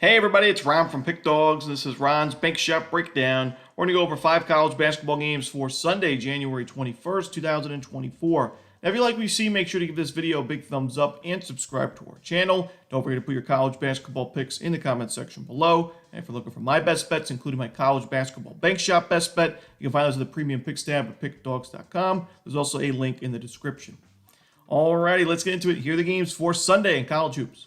Hey everybody, it's Ron from Pick Dawgz. This is Ron's Bank Shop Breakdown. We're going to go over 5 college basketball games for Sunday, January 21st, 2024. Now, if you like what you see, make sure to give this video a big thumbs up and subscribe to our channel. Don't forget to put your college basketball picks in the comment section below. And if you're looking for my best bets, including my college basketball Bank Shop best bet, you can find those in the premium picks tab at pickdawgz.com. There's also a link in the description. Alrighty, let's get into it. Here are the games for Sunday in college hoops.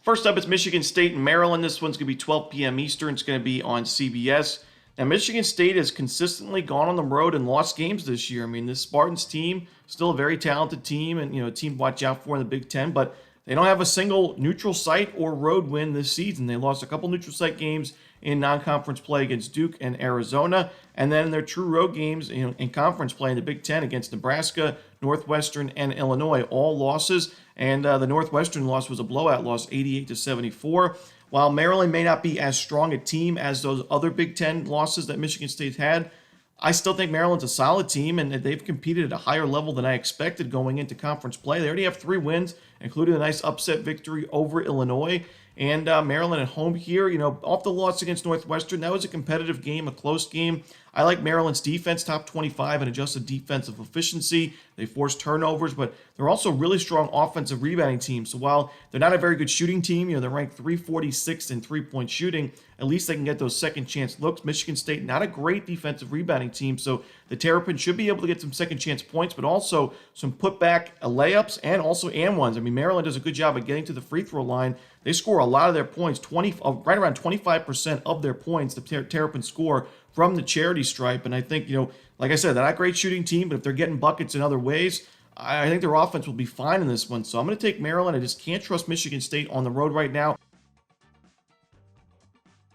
First up, it's Michigan State and Maryland. This one's going to be 12 p.m. Eastern. It's going to be on CBS. Now, Michigan State has consistently gone on the road and lost games this year. I mean, this Spartans team, still a very talented team and, a team to watch out for in the Big Ten, but they don't have a single neutral site or road win this season. They lost a couple neutral site games in non-conference play against Duke and Arizona, and then their true road games in conference play in the Big Ten against Nebraska, Northwestern, and Illinois, all losses. And the Northwestern loss was a blowout loss, 88-74. While Maryland may not be as strong a team as those other Big Ten losses that Michigan State had, I still think Maryland's a solid team, and they've competed at a higher level than I expected going into conference play. They already have 3 wins, including a nice upset victory over Illinois. And Maryland at home here, off the loss against Northwestern, that was a competitive game, a close game. I like Maryland's defense, top 25 in adjusted defensive efficiency. They force turnovers, but they're also a really strong offensive rebounding team. So while they're not a very good shooting team, they're ranked 346th in three-point shooting, at least they can get those second chance looks. Michigan State, not a great defensive rebounding team, so the Terrapins should be able to get some second chance points, but also some putback layups and also and ones. I mean, Maryland does a good job of getting to the free throw line. They score a lot of their points, right around 25% of their points the Terrapins score from the charity stripe. And I think, like I said, they're not a great shooting team, but if they're getting buckets in other ways, I think their offense will be fine in this one. So I'm going to take Maryland. I just can't trust Michigan State on the road right now.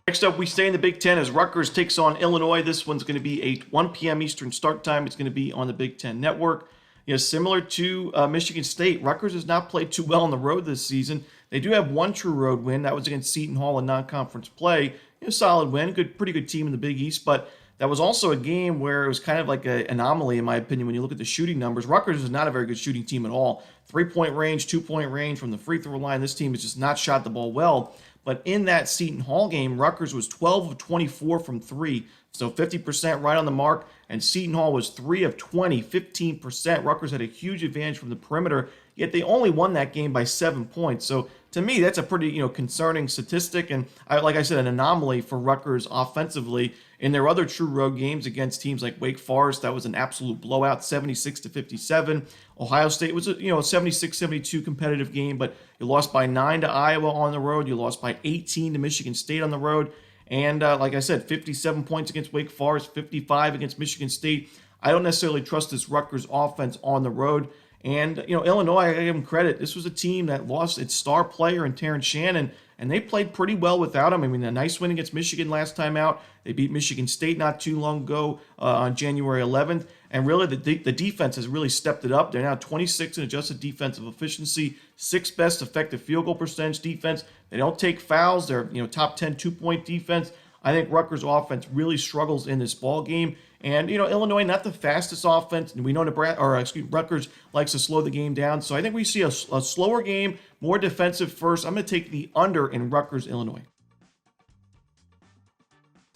Next up, we stay in the Big Ten as Rutgers takes on Illinois. This one's going to be a 1 p.m. Eastern start time. It's going to be on the Big Ten Network. Similar to Michigan State, Rutgers has not played too well on the road this season. They do have one true road win. That was against Seton Hall in non-conference play. Solid win, pretty good team in the Big East, but that was also a game where it was kind of like an anomaly, in my opinion, when you look at the shooting numbers. Rutgers is not a very good shooting team at all. 3-point range, 2-point range from the free throw line. This team has just not shot the ball well. But in that Seton Hall game, Rutgers was 12 of 24 from 3, so 50% right on the mark, and Seton Hall was 3 of 20, 15%. Rutgers had a huge advantage from the perimeter, yet they only won that game by 7 points. So to me, that's a pretty concerning statistic, and like I said, an anomaly for Rutgers offensively. In their other true road games against teams like Wake Forest, that was an absolute blowout, 76-57. Ohio State was a 76-72 competitive game, but you lost by 9 to Iowa on the road. You lost by 18 to Michigan State on the road. And like I said, 57 points against Wake Forest, 55 against Michigan State. I don't necessarily trust this Rutgers offense on the road. And, Illinois, I give them credit. This was a team that lost its star player in Terrence Shannon, and they played pretty well without him. I mean, a nice win against Michigan last time out. They beat Michigan State not too long ago on January 11th. And really, the defense has really stepped it up. They're now 26 in adjusted defensive efficiency, 6th best effective field goal percentage defense. They don't take fouls. They're, top 10 two-point defense. I think Rutgers' offense really struggles in this ball game. And, Illinois, not the fastest offense. We know Rutgers likes to slow the game down. So I think we see a slower game, more defensive first. I'm going to take the under in Rutgers, Illinois.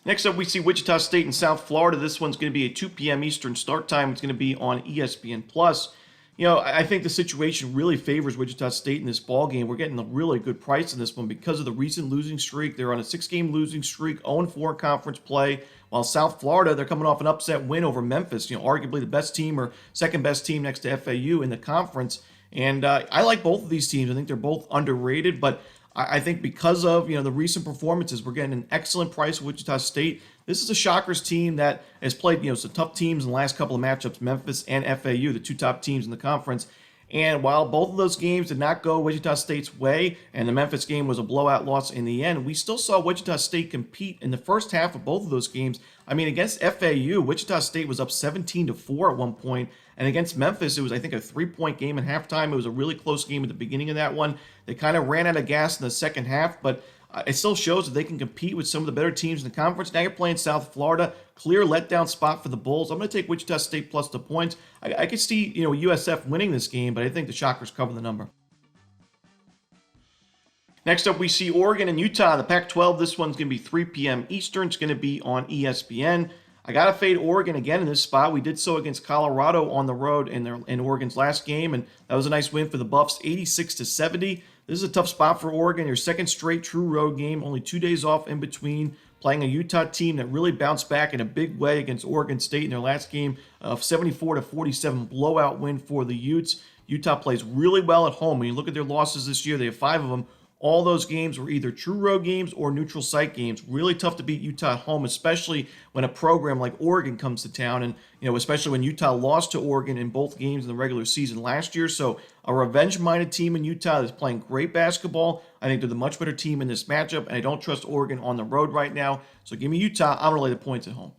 Next up, we see Wichita State and South Florida. This one's going to be a 2 p.m. Eastern start time. It's going to be on ESPN+. I think the situation really favors Wichita State in this ball game. We're getting a really good price in this one because of the recent losing streak. They're on a 6-game losing streak, 0-4 conference play. While South Florida, they're coming off an upset win over Memphis, arguably the best team or second best team next to FAU in the conference. And I like both of these teams. I think they're both underrated, but I think because of the recent performances, we're getting an excellent price with Wichita State. This is a Shockers team that has played some tough teams in the last couple of matchups, Memphis and FAU, the 2 top teams in the conference. And while both of those games did not go Wichita State's way, and the Memphis game was a blowout loss in the end, we still saw Wichita State compete in the first half of both of those games. I mean, against FAU, Wichita State was up 17-4 at one point, and against Memphis, it was, I think, a 3-point game at halftime. It was a really close game at the beginning of that one. They kind of ran out of gas in the second half, but it still shows that they can compete with some of the better teams in the conference. Now you're playing South Florida. Clear letdown spot for the Bulls. I'm going to take Wichita State plus the points. I could see, USF winning this game, but I think the Shockers cover the number. Next up, we see Oregon and Utah in the Pac-12. This one's going to be 3 p.m. Eastern. It's going to be on ESPN. I got to fade Oregon again in this spot. We did so against Colorado on the road in Oregon's last game, and that was a nice win for the Buffs, 86-70. This is a tough spot for Oregon. Your second straight true road game, only 2 days off in between, playing a Utah team that really bounced back in a big way against Oregon State in their last game of 74-47 blowout win for the Utes. Utah plays really well at home. When you look at their losses this year, they have 5 of them. All those games were either true road games or neutral site games. Really tough to beat Utah at home, especially when a program like Oregon comes to town. And, especially when Utah lost to Oregon in both games in the regular season last year. So a revenge-minded team in Utah that's playing great basketball. I think they're the much better team in this matchup, and I don't trust Oregon on the road right now. So give me Utah. I'm going to lay the points at home.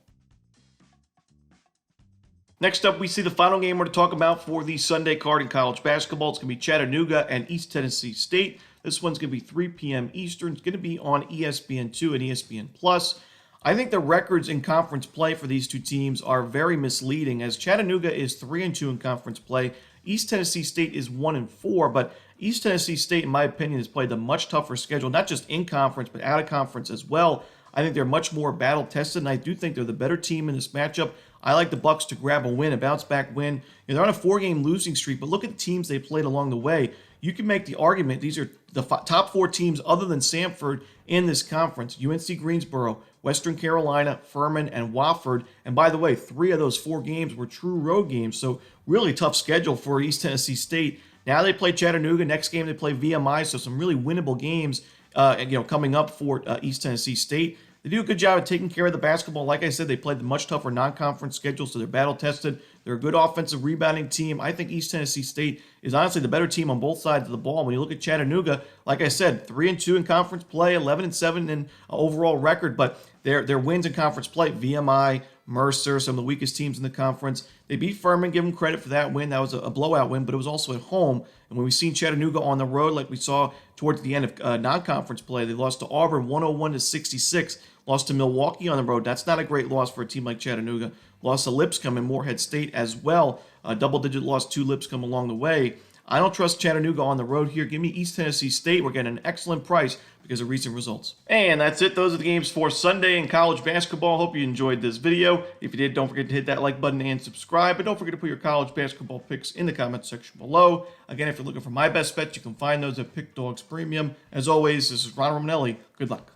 Next up, we see the final game we're to talk about for the Sunday card in college basketball. It's going to be Chattanooga and East Tennessee State. This one's going to be 3 p.m. Eastern. It's going to be on ESPN2 and ESPN+. I think the records in conference play for these two teams are very misleading, as Chattanooga is 3-2 in conference play. East Tennessee State is 1-4, but East Tennessee State, in my opinion, has played a much tougher schedule, not just in conference, but out of conference as well. I think they're much more battle-tested, and I do think they're the better team in this matchup. I like the Bucks to grab a win, a bounce-back win. They're on a 4-game losing streak, but look at the teams they played along the way. You can make the argument these are the top 4 teams other than Samford in this conference. UNC Greensboro, Western Carolina, Furman, and Wofford. And by the way, 3 of those 4 games were true road games, so really tough schedule for East Tennessee State. Now they play Chattanooga. Next game they play VMI, so some really winnable games coming up for East Tennessee State. They do a good job of taking care of the basketball. Like I said, they played the much tougher non-conference schedule, so they're battle-tested. They're a good offensive rebounding team. I think East Tennessee State is honestly the better team on both sides of the ball. When you look at Chattanooga, like I said, 3-2 in conference play, 11-7 in overall record, but their wins in conference play, VMI, Mercer, some of the weakest teams in the conference. They beat Furman, give them credit for that win. That was a blowout win, but it was also at home. And when we've seen Chattanooga on the road, like we saw towards the end of non-conference play, they lost to Auburn 101-66. Lost to Milwaukee on the road. That's not a great loss for a team like Chattanooga. Lost to Lipscomb and Morehead State as well. A double-digit loss to Lipscomb along the way. I don't trust Chattanooga on the road here. Give me East Tennessee State. We're getting an excellent price because of recent results. And that's it. Those are the games for Sunday in college basketball. Hope you enjoyed this video. If you did, don't forget to hit that like button and subscribe. And don't forget to put your college basketball picks in the comment section below. Again, if you're looking for my best bets, you can find those at Pick Dawgz Premium. As always, this is Ron Romanelli. Good luck.